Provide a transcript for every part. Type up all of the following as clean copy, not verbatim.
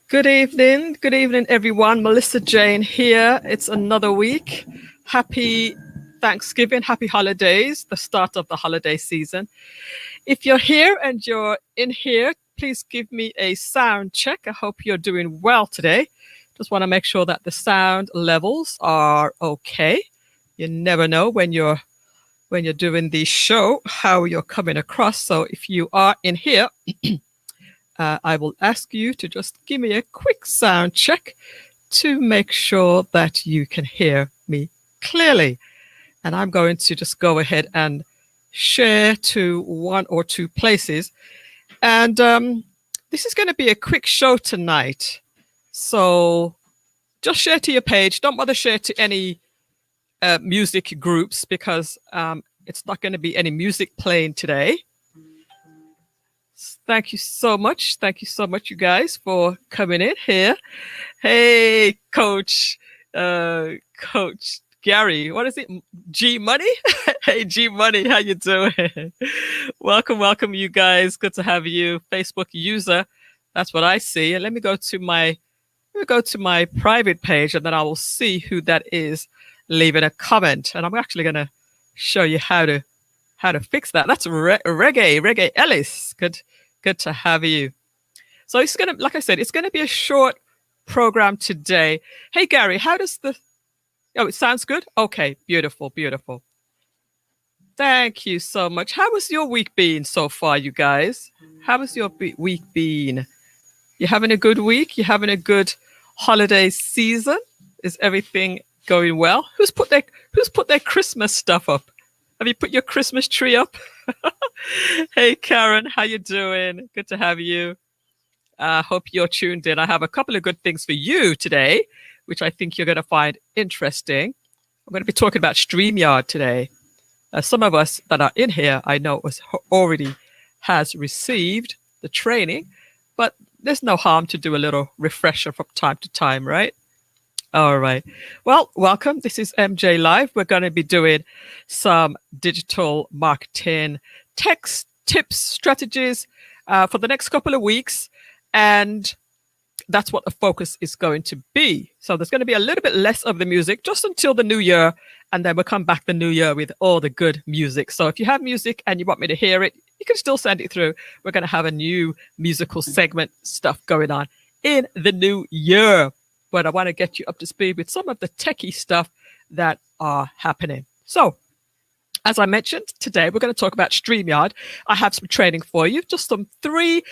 Good evening, everyone. Melissa Jane here. It's another week. Happy Thanksgiving, happy holidays, the start of the holiday season. If you're here and you're in here, please give me a sound check. I hope you're doing well today. Just want to make sure that the sound levels are okay. You never know when you're doing the show how you're coming across. So if you are in here, I will ask you to just give me a quick sound check to make sure that you can hear me clearly. And I'm going to just go ahead and share to one or two places. And this is going to be a quick show tonight. So just share to your page. Don't bother share to any music groups because it's not going to be any music playing today. Thank you so much. Thank you so much, you guys, for coming in here. Hey, Coach Gary, what is it? G Money? Hey, G Money, how you doing? Welcome, you guys. Good to have you, Facebook user. That's what I see. And let me go to my private page, and then I will see who that is leaving a comment. And I'm actually going to show you how to fix that. That's Reggae Ellis. Good to have you. So it's gonna, like I said, it's gonna be a short program today. Hey Gary, how does it sounds good? Okay, beautiful. Thank you so much. How has your week been so far, you guys? How has your week been? You having a good week? You having a good holiday season? Is everything going well? Who's put their Christmas stuff up? Have you put your Christmas tree up? Hey, Karen, how you doing? Good to have you. Hope you're tuned in. I have a couple of good things for you today, which I think you're going to find interesting. I'm going to be talking about StreamYard today. Some of us that are in here, I know already has received the training, but there's no harm to do a little refresher from time to time, right? All right. Well, welcome. This is MJ Live. We're going to be doing some digital marketing text tips, strategies for the next couple of weeks. And that's what the focus is going to be. So there's going to be a little bit less of the music just until the new year. And then we'll come back the new year with all the good music. So if you have music and you want me to hear it, you can still send it through. We're going to have a new musical segment stuff going on in the new year. But I want to get you up to speed with some of the techie stuff that are happening. So, as I mentioned, today we're going to talk about StreamYard. I have some training for you, just some 3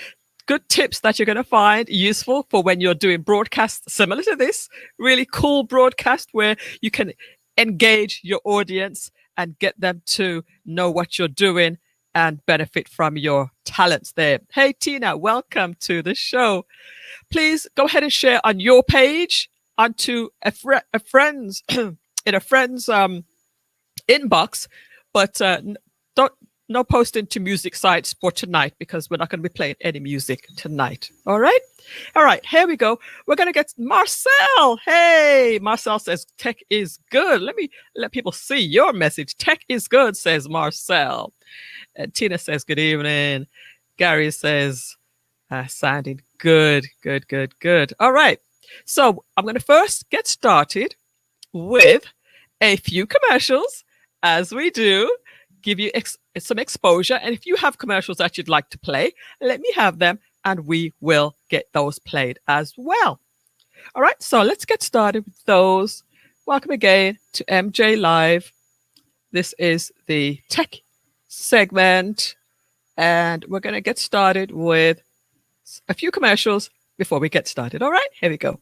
good tips that you're going to find useful for when you're doing broadcasts similar to this. Really cool broadcast where you can engage your audience and get them to know what you're doing and benefit from your talents there. Hey, Tina, welcome to the show. Please go ahead and share on your page onto a friend's in a friend's inbox, but no posting to music sites for tonight because we're not going to be playing any music tonight. All right, here we go. We're going to get Marcel. Hey, Marcel says tech is good. Let people see your message. Tech is good, says Marcel. And Tina says good evening. Gary says sounding good. All right. So I'm going to first get started with a few commercials, as we do, give you some exposure. And if you have commercials that you'd like to play, let me have them and we will get those played as well. All right. So let's get started with those. Welcome again to MJ Live. This is the tech segment. And we're going to get started with a few commercials before we get started. All right, here we go.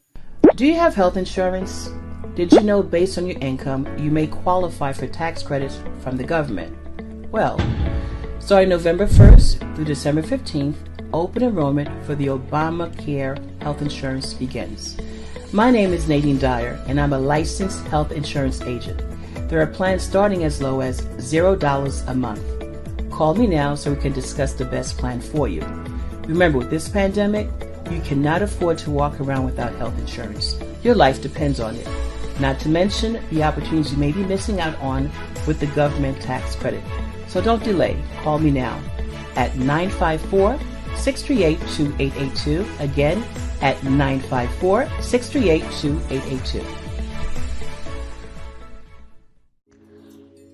Do you have health insurance? Did you know based on your income, you may qualify for tax credits from the government? Well, starting November 1st through December 15th, open enrollment for the Obamacare health insurance begins. My name is Nadine Dyer, and I'm a licensed health insurance agent. There are plans starting as low as $0 a month. Call me now so we can discuss the best plan for you. Remember, with this pandemic, you cannot afford to walk around without health insurance. Your life depends on it. Not to mention the opportunities you may be missing out on with the government tax credit. So don't delay. Call me now at 954-638-2882. Again, at 954-638-2882.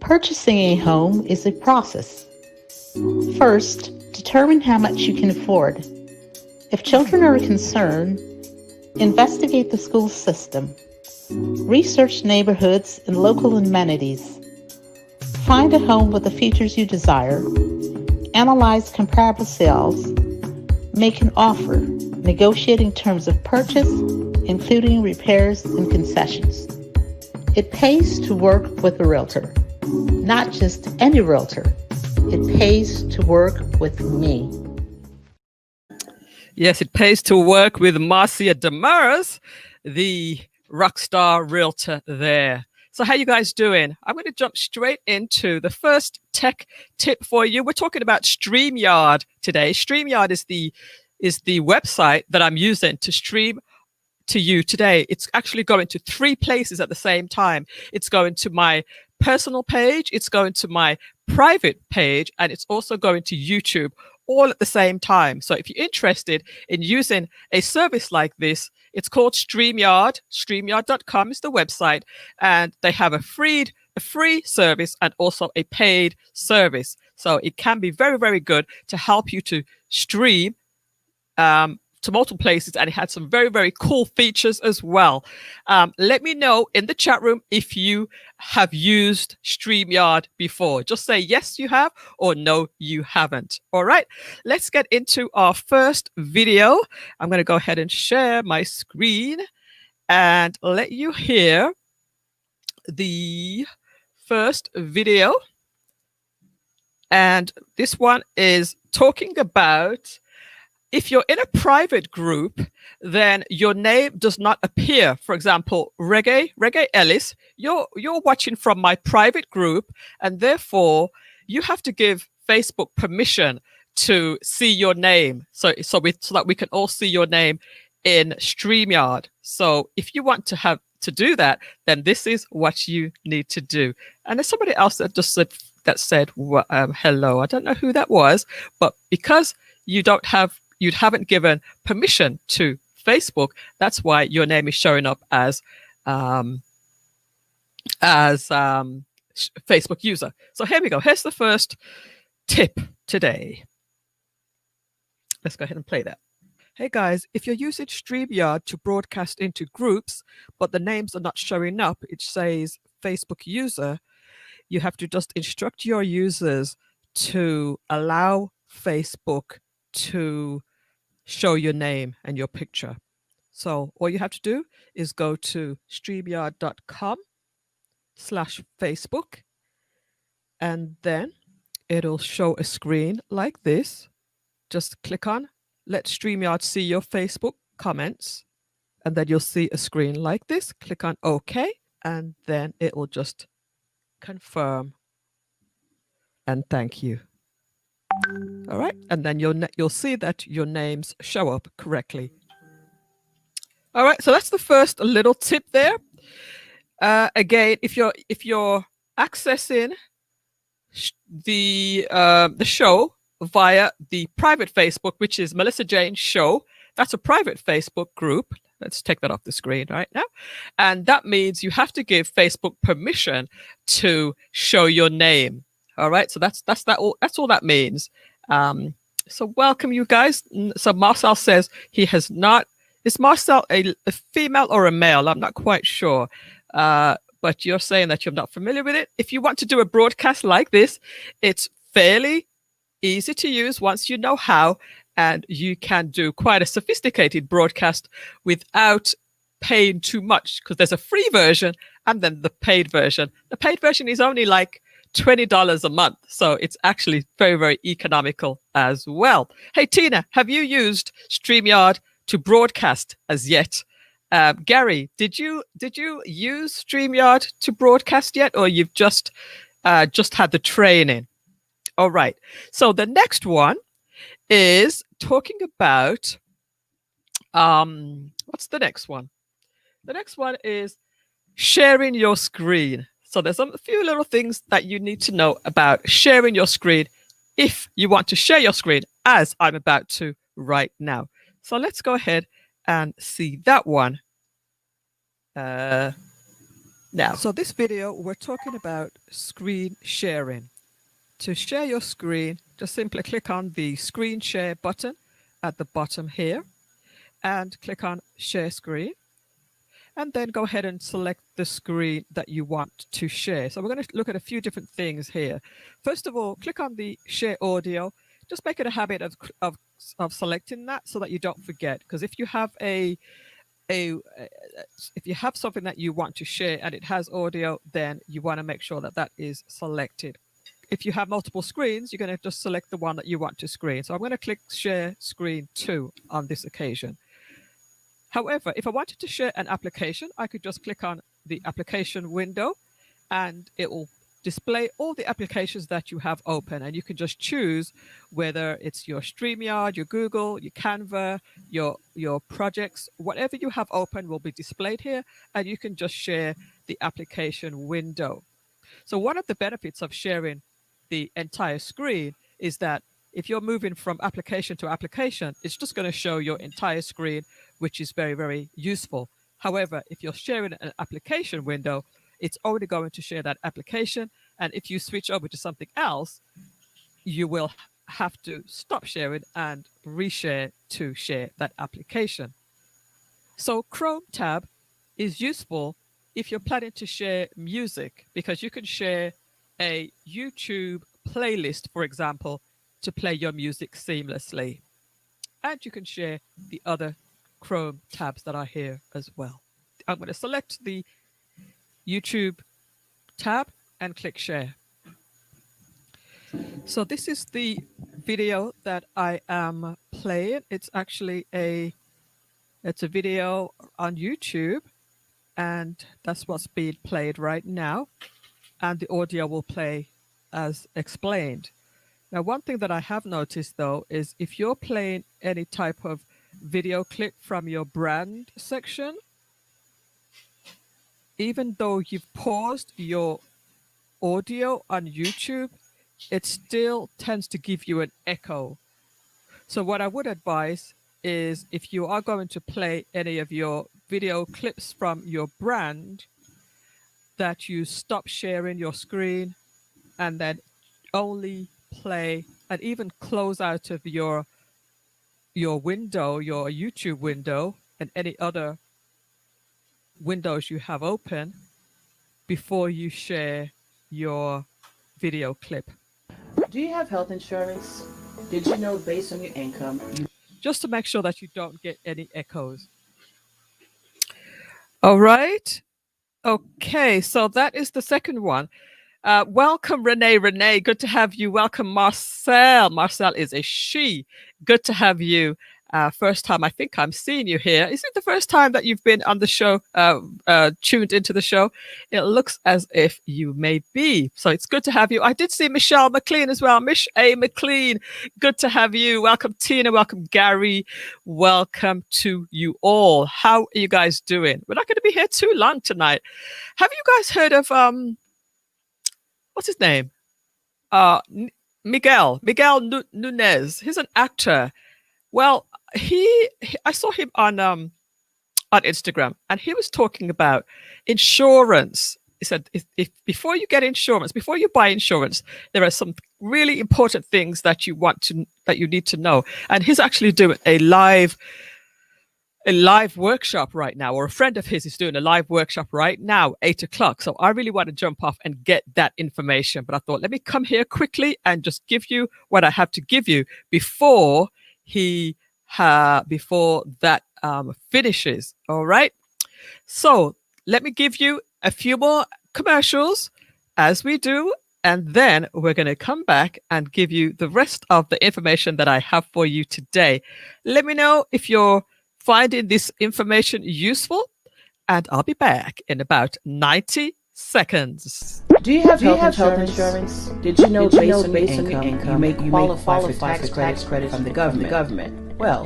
Purchasing a home is a process. First, determine how much you can afford. If children are a concern, investigate the school system. Research neighborhoods and local amenities. Find a home with the features you desire. Analyze comparable sales. Make an offer, negotiating terms of purchase, including repairs and concessions. It pays to work with a realtor. Not just any realtor. It pays to work with me. Yes, it pays to work with Marcia Damaras, the rockstar realtor there. So how you guys doing? I'm going to jump straight into the first tech tip for you. We're talking about StreamYard today. StreamYard is the website that I'm using to stream to you today. It's actually going to 3 places at the same time. It's going to my personal page, it's going to my private page, and it's also going to YouTube all at the same time. So if you're interested in using a service like this, it's called StreamYard. StreamYard.com is the website, and they have a free service and also a paid service. So it can be very, very good to help you to stream to multiple places, and it had some very, very cool features as well. Let me know in the chat room if you have used StreamYard before. Just say yes, you have, or no, you haven't. All right, let's get into our first video. I'm going to go ahead and share my screen and let you hear the first video. And this one is talking about if you're in a private group, then your name does not appear. For example, Reggae Ellis, you're watching from my private group, and therefore you have to give Facebook permission to see your name. So that we can all see your name in StreamYard. So if you want to do that, then this is what you need to do. And there's somebody else that just said hello. I don't know who that was, but because you haven't given permission to Facebook, that's why your name is showing up as Facebook user. So here we go. Here's the first tip today. Let's go ahead and play that. Hey guys, if you're using StreamYard to broadcast into groups, but the names are not showing up, it says Facebook user, you have to just instruct your users to allow Facebook to show your name and your picture. So all you have to do is go to streamyard.com/Facebook, and then it'll show a screen like this. Just click on let StreamYard see your Facebook comments, and then you'll see a screen like this. Click on OK, and then it will just confirm and thank you. All right, and then you'll see that your names show up correctly. All right, so that's the first little tip there. Again, if you're accessing the show via the private Facebook, which is Melissa Jane Show, that's a private Facebook group. Let's take that off the screen right now, and that means you have to give Facebook permission to show your name. All right, so that's all that means. So welcome you guys. So Marcel says he has not. Is Marcel a female or a male? I'm not quite sure. But you're saying that you're not familiar with it. If you want to do a broadcast like this, it's fairly easy to use once you know how, and you can do quite a sophisticated broadcast without paying too much, because there's a free version and then the paid version. The paid version is only like $20 a month. So it's actually very, very economical as well. Hey, Tina, have you used StreamYard to broadcast as yet? Gary, did you use StreamYard to broadcast yet, or you've just had the training? All right. So the next one is talking about what's the next one? The next one is sharing your screen. So there's a few little things that you need to know about sharing your screen if you want to share your screen, as I'm about to right now. So let's go ahead and see that one now. So this video, we're talking about screen sharing. To share your screen, just simply click on the screen share button at the bottom here and click on share screen. And then go ahead and select the screen that you want to share. So we're going to look at a few different things here. First of all, click on the share audio. Just make it a habit of selecting that so that you don't forget. Because if you have if you have something that you want to share and it has audio, then you want to make sure that that is selected. If you have multiple screens, you're going to just select the one that you want to screen. So I'm going to click share screen 2 on this occasion. However, if I wanted to share an application, I could just click on the application window and it will display all the applications that you have open. And you can just choose whether it's your StreamYard, your Google, your Canva, your projects, whatever you have open will be displayed here. And you can just share the application window. So one of the benefits of sharing the entire screen is that if you're moving from application to application, it's just going to show your entire screen, which is very, very useful. However, if you're sharing an application window, it's only going to share that application. And if you switch over to something else, you will have to stop sharing and reshare to share that application. So Chrome tab is useful if you're planning to share music, because you can share a YouTube playlist, for example, to play your music seamlessly. And you can share the other Chrome tabs that are here as well. I'm going to select the YouTube tab and click share. So this is the video that I am playing. It's actually a video on YouTube, and that's what's being played right now. And the audio will play as explained. Now, one thing that I have noticed, though, is if you're playing any type of video clip from your brand section, even though you've paused your audio on YouTube, it still tends to give you an echo. So what I would advise is if you are going to play any of your video clips from your brand, that you stop sharing your screen and then only play and even close out of your window, your YouTube window, and any other windows you have open before you share your video clip. Do you have health insurance? Did you know based on your income, just to make sure that you don't get any echoes. All right. Okay, so that is the second one. Welcome, Renee. Good to have you. Welcome, Marcel. Marcel is a she. Good to have you. First time I think I'm seeing you here. Is it the first time that you've been on the show, tuned into the show? It looks as if you may be. So it's good to have you. I did see Michelle McLean as well. Mish A. McLean. Good to have you. Welcome, Tina. Welcome, Gary. Welcome to you all. How are you guys doing? We're not going to be here too long tonight. Have you guys heard of what's his name? Miguel Nunez. He's an actor. Well, I saw him on Instagram, and he was talking about insurance. He said, if before you get insurance, before you buy insurance, there are some really important things that you need to know. And he's actually doing a live workshop right now, or a friend of his is doing a live workshop right now, 8:00. So I really want to jump off and get that information. But I thought, let me come here quickly and just give you what I have to give you before that finishes. All right. So let me give you a few more commercials as we do, and then we're going to come back and give you the rest of the information that I have for you today. Let me know if you're finding this information useful, and I'll be back in about 90 seconds. Do you have health insurance? Did you know based on your income, you may qualify for tax credits from the government? Well,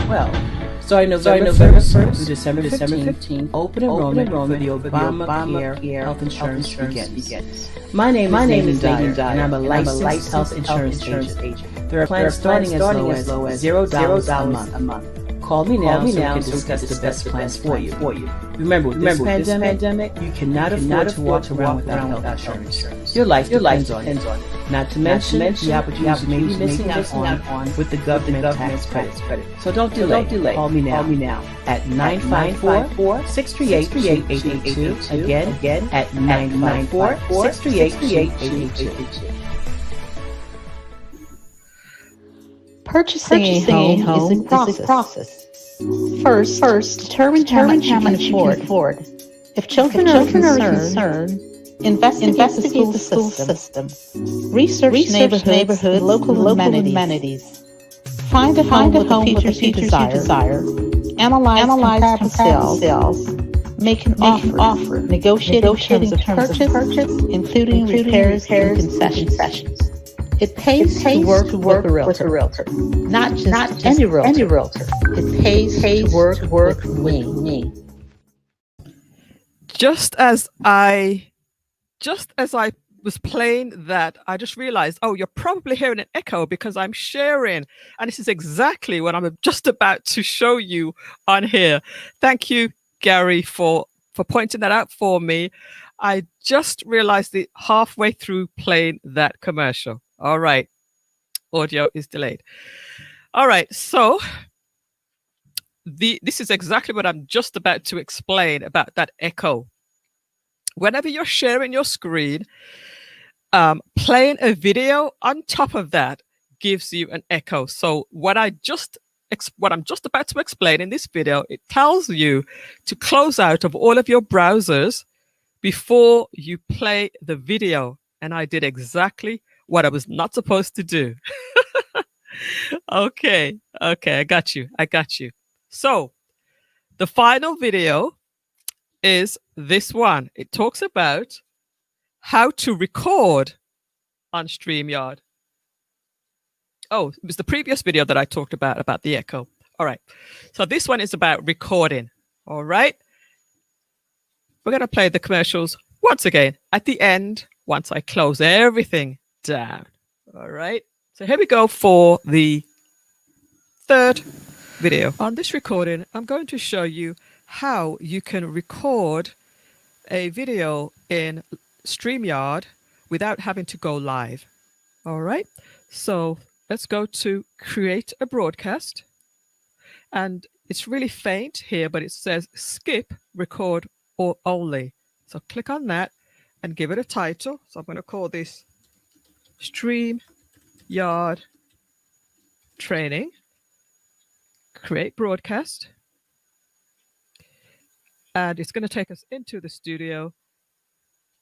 starting November 1st through December 15th, open enrollment for the Obamacare health insurance begins. My name is Dayton Dyer, and I'm a licensed health insurance agent. There are plans starting as low as $0 a month. Call me now so we can discuss the best plans for you. Remember, with this pandemic, you cannot afford to walk around without health insurance. Your life depends on it. Not to mention the opportunities you may be missing out on with the government tax credits. So don't delay. Call me now at 954-638-8882. Again, at 954-638-8882. Purchasing a home is a process. First, determine how much you can afford. If children are concerned, investigate the school system. Research neighborhoods, local amenities. Find a home with the features you desire. Analyze comparable sales. Make an offer. Negotiating terms of purchase, including repairs and concessions. It pays to work with a realtor. Not just any realtor. It pays to work with me. Just as I was playing that, I just realized, oh, you're probably hearing an echo because I'm sharing. And this is exactly what I'm just about to show you on here. Thank you, Gary, for pointing that out for me. I just realized it halfway through playing that commercial. All right. Audio is delayed. All right. So this is exactly what I'm just about to explain about that echo. Whenever you're sharing your screen, playing a video on top of that gives you an echo. So what I'm just about to explain in this video, it tells you to close out of all of your browsers before you play the video. And I did exactly what I was not supposed to do. Okay, I got you. So the final video is this one. It talks about how to record on StreamYard. Oh, it was the previous video that I talked about the echo. All right. So this one is about recording. All right. We're going to play the commercials once again at the end, once I close everything down. All right. So here we go for the third video. On this recording, I'm going to show you how you can record a video in StreamYard without having to go live. All right. So let's go to create a broadcast. And it's really faint here, but it says skip record or only. So click on that and give it a title. So I'm going to call this StreamYard Training. Create broadcast. And it's going to take us into the studio.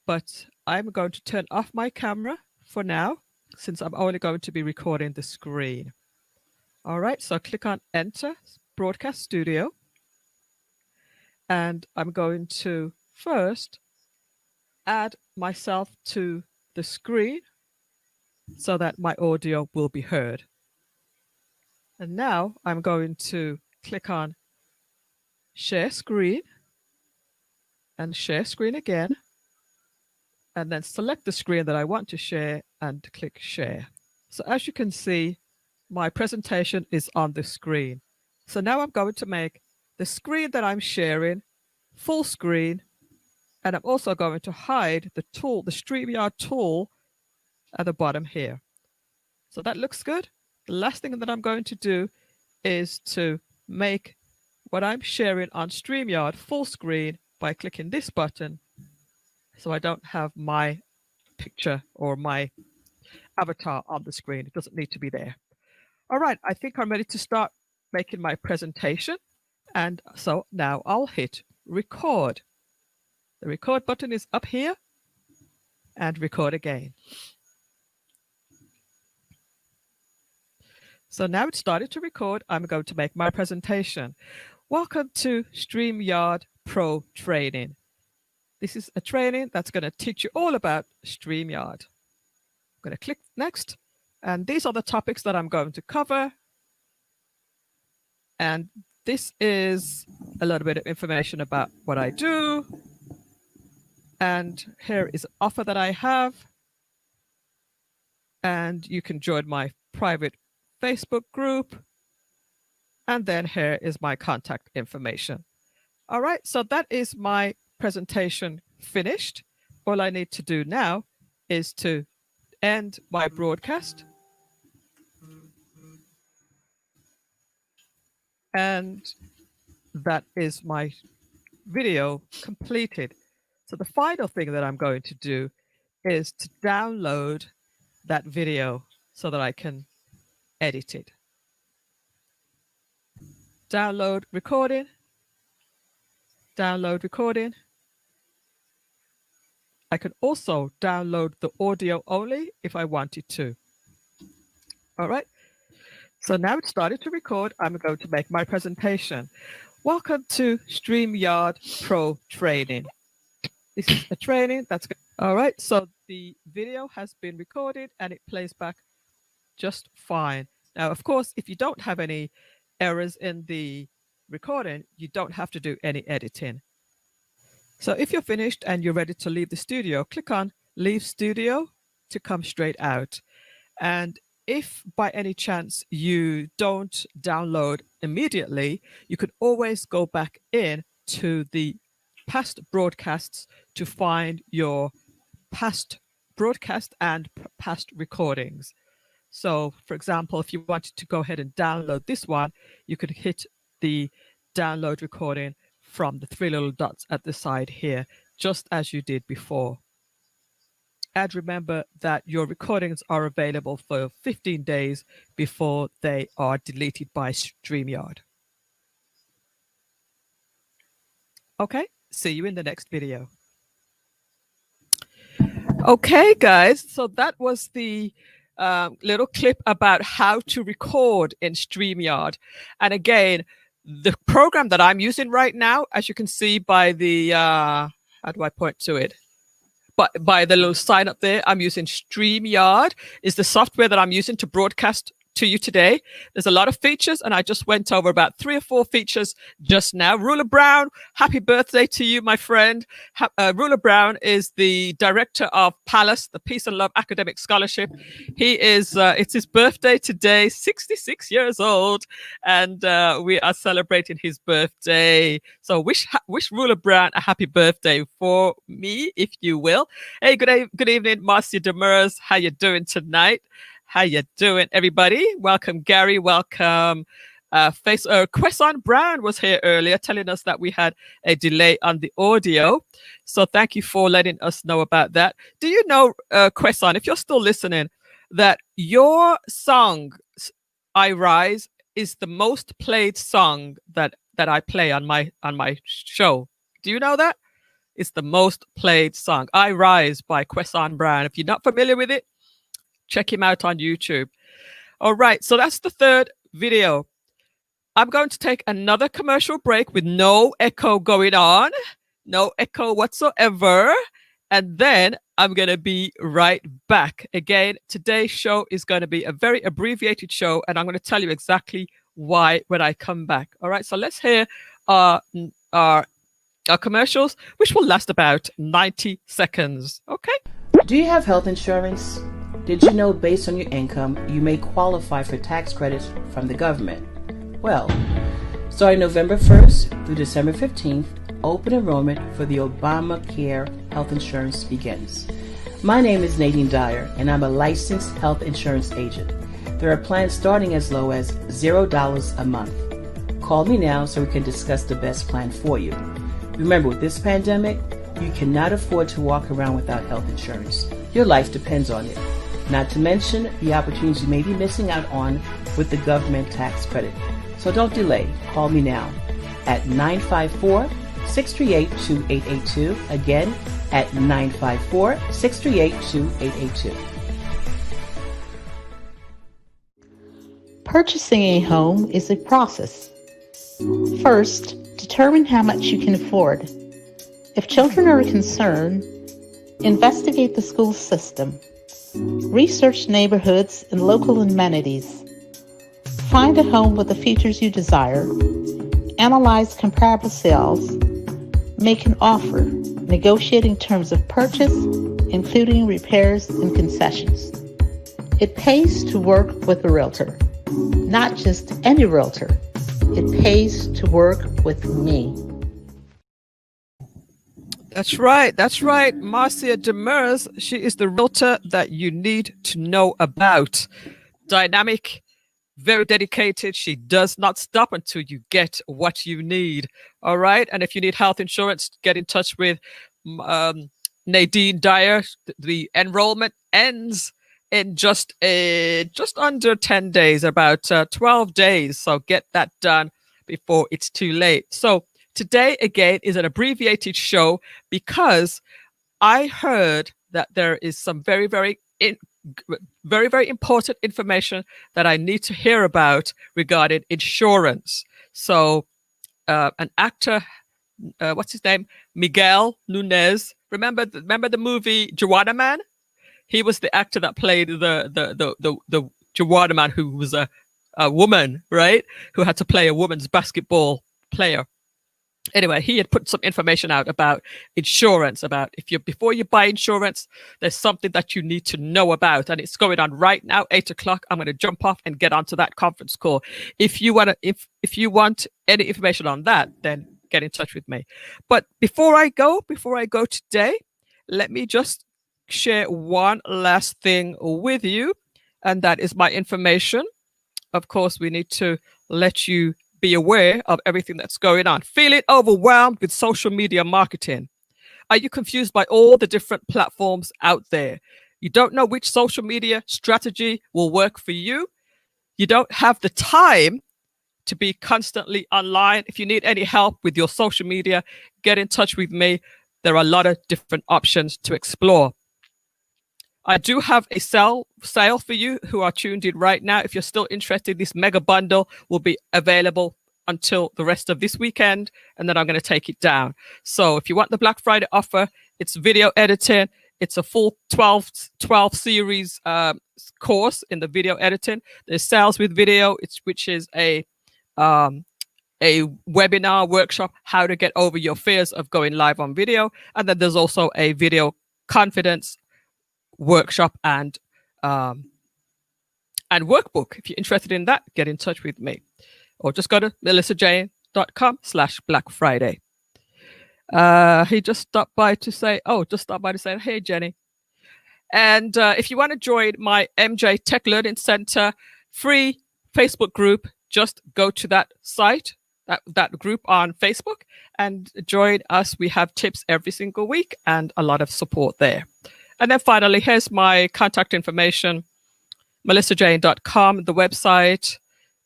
But I'm going to turn off my camera for now, since I'm only going to be recording the screen. All right, so click on Enter Broadcast Studio. And I'm going to first add myself to the screen so that my audio will be heard. And now I'm going to click on Share Screen and Share Screen again. And then select the screen that I want to share and click Share. So as you can see, my presentation is on the screen. So now I'm going to make the screen that I'm sharing full screen. And I'm also going to hide the tool, the StreamYard tool at the bottom here. So that looks good. The last thing that I'm going to do is to make what I'm sharing on StreamYard full screen by clicking this button. So I don't have my picture or my avatar on the screen. It doesn't need to be there. All right, I think I'm ready to start making my presentation. And so now I'll hit record. The record button is up here and record again. So now it's started to record. I'm going to make my presentation. Welcome to StreamYard Pro Training. This is a training that's going to teach you all about StreamYard. I'm going to click next. And these are the topics that I'm going to cover. And this is a little bit of information about what I do. And here is an offer that I have. And you can join my private Facebook group. And then here is my contact information. All right, so that is my presentation finished. All I need to do now is to end my broadcast. And that is my video completed. So the final thing that I'm going to do is to download that video so that I can edit it. Download recording. Download recording. I can also download the audio only if I wanted to. All right. So now it's started to record. I'm going to make my presentation. Welcome to StreamYard Pro Training. This is a training that's good. All right. So the video has been recorded and it plays back just fine. Now, of course, if you don't have any errors in the recording, you don't have to do any editing. So if you're finished and you're ready to leave the studio, click on Leave Studio to come straight out. And if by any chance you don't download immediately, you can always go back in to the past broadcasts to find your past broadcast and past recordings. So, for example, if you wanted to go ahead and download this one, you could hit the download recording from the three little dots at the side here, just as you did before. And remember that your recordings are available for 15 days before they are deleted by StreamYard. Okay, see you in the next video. Okay, guys, so that was the little clip about how to record in StreamYard. And again, the program that I'm using right now, as you can see by the, how do I point to it? But by the little sign up there, I'm using StreamYard is the software that I'm using to broadcast to you today. There's a lot of features, and I just went over about 3 or 4 features just now. Ruler Brown, happy birthday to you, my friend. Ruler Brown is the director of PALACE, the Peace and Love Academic Scholarship. He is, it's his birthday today, 66 years old, and we are celebrating his birthday. So wish Ruler Brown a happy birthday for me, if you will. Hey, good evening, Marcia Demers. How you doing tonight? How you doing, everybody? Welcome, Gary. Welcome. Quesson Brown was here earlier telling us that we had a delay on the audio. So thank you for letting us know about that. Do you know, Quesson, if you're still listening, that your song, I Rise, is the most played song that I play on my show? Do you know that? It's the most played song, I Rise by Quesson Brown. If you're not familiar with it, check him out on YouTube. All right, so that's the third video. I'm going to take another commercial break with no echo going on, no echo whatsoever. And then I'm going to be right back. Again, today's show is going to be a very abbreviated show, and I'm going to tell you exactly why when I come back. All right, so let's hear our commercials, which will last about 90 seconds. Okay. Do you have health insurance? Did you know based on your income, you may qualify for tax credits from the government? Well, starting November 1st through December 15th, open enrollment for the Obamacare health insurance begins. My name is Nadine Dyer, and I'm a licensed health insurance agent. There are plans starting as low as $0 a month. Call me now so we can discuss the best plan for you. Remember, with this pandemic, you cannot afford to walk around without health insurance. Your life depends on it. Not to mention the opportunities you may be missing out on with the government tax credit. So don't delay. Call me now at 954-638-2882. Again, at 954-638-2882. Purchasing a home is a process. First, determine how much you can afford. If children are a concern, investigate the school system. Research neighborhoods and local amenities. Find a home with the features you desire. Analyze comparable sales. Make an offer, negotiating terms of purchase, including repairs and concessions. It pays to work with a realtor, not just any realtor. It pays to work with me. That's right. That's right. Marcia Demers, she is the realtor that you need to know about. Dynamic, very dedicated. She does not stop until you get what you need. All right. And if you need health insurance, get in touch with Nadine Dyer. The enrollment ends in just under 10 days, about 12 days. So get that done before it's too late. So today, again, is an abbreviated show because I heard that there is some very, very important information that I need to hear about regarding insurance. So an actor, what's his name? Miguel Nunez. Remember the movie Juana Man? He was the actor that played the Juana Man, who was a woman, right? Who had to play a woman's basketball player. Anyway, he had put some information out about insurance, about before you buy insurance, there's something that you need to know about, and it's going on right now, 8:00. I'm going to jump off and get onto that conference call. If you want any information on that, then get in touch with me. But before I go today, let me just share one last thing with you, and that is my information. Of course, we need to let you be aware of everything that's going on. Feeling overwhelmed with social media marketing? Are you confused by all the different platforms out there? You don't know which social media strategy will work for you? You don't have the time to be constantly online? If you need any help with your social media, get in touch with me. There are a lot of different options to explore. I do have a sale for you who are tuned in right now. If you're still interested, this mega bundle will be available until the rest of this weekend, and then I'm going to take it down. So if you want the Black Friday offer, it's video editing. It's a full 12 series course in the video editing. There's sales with video, which is a webinar workshop, how to get over your fears of going live on video. And then there's also a video confidence workshop and workbook. If you're interested in that, get in touch with me, or just go to melissajane.com/Black Friday. He just stopped by to say, hey, Jenny. And if you want to join my MJ Tech Learning Center free Facebook group, just go to that site, that group on Facebook, and join us. We have tips every single week and a lot of support there. And then finally, here's my contact information: melissajane.com, the website,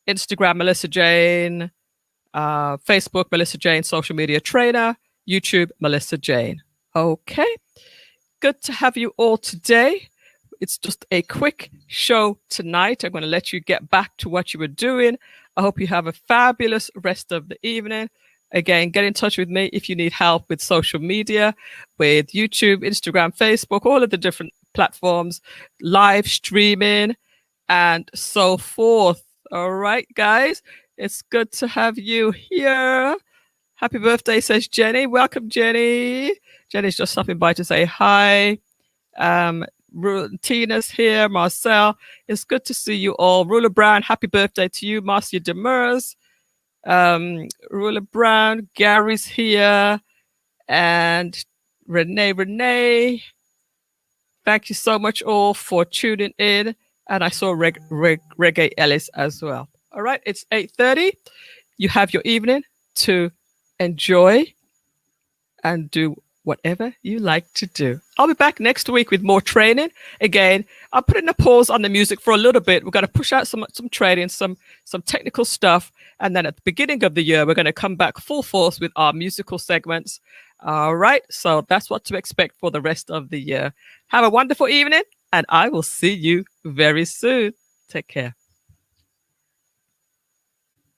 Instagram, Melissa Jane, Facebook, Melissa Jane, social media trainer, YouTube, Melissa Jane. Okay, good to have you all today. It's just a quick show tonight. I'm going to let you get back to what you were doing. I hope you have a fabulous rest of the evening. Again, get in touch with me if you need help with social media, with YouTube, Instagram, Facebook, all of the different platforms, live streaming, and so forth. All right, guys, it's good to have you here. Happy birthday, says Jenny. Welcome, Jenny. Jenny's just stopping by to say hi. Tina's here. Marcel, it's good to see you all. Ruler Brown, happy birthday to you. Marcia Demers. Ruler Brown, Gary's here, and Renee. Thank you so much all for tuning in. And I saw Reggae Ellis as well. All right, it's 8:30. You have your evening to enjoy and do whatever you like to do. I'll be back next week with more training. Again, I'm putting a pause on the music for a little bit. We're going to push out some training, some technical stuff. And then at the beginning of the year, we're going to come back full force with our musical segments. All right. So that's what to expect for the rest of the year. Have a wonderful evening, and I will see you very soon. Take care.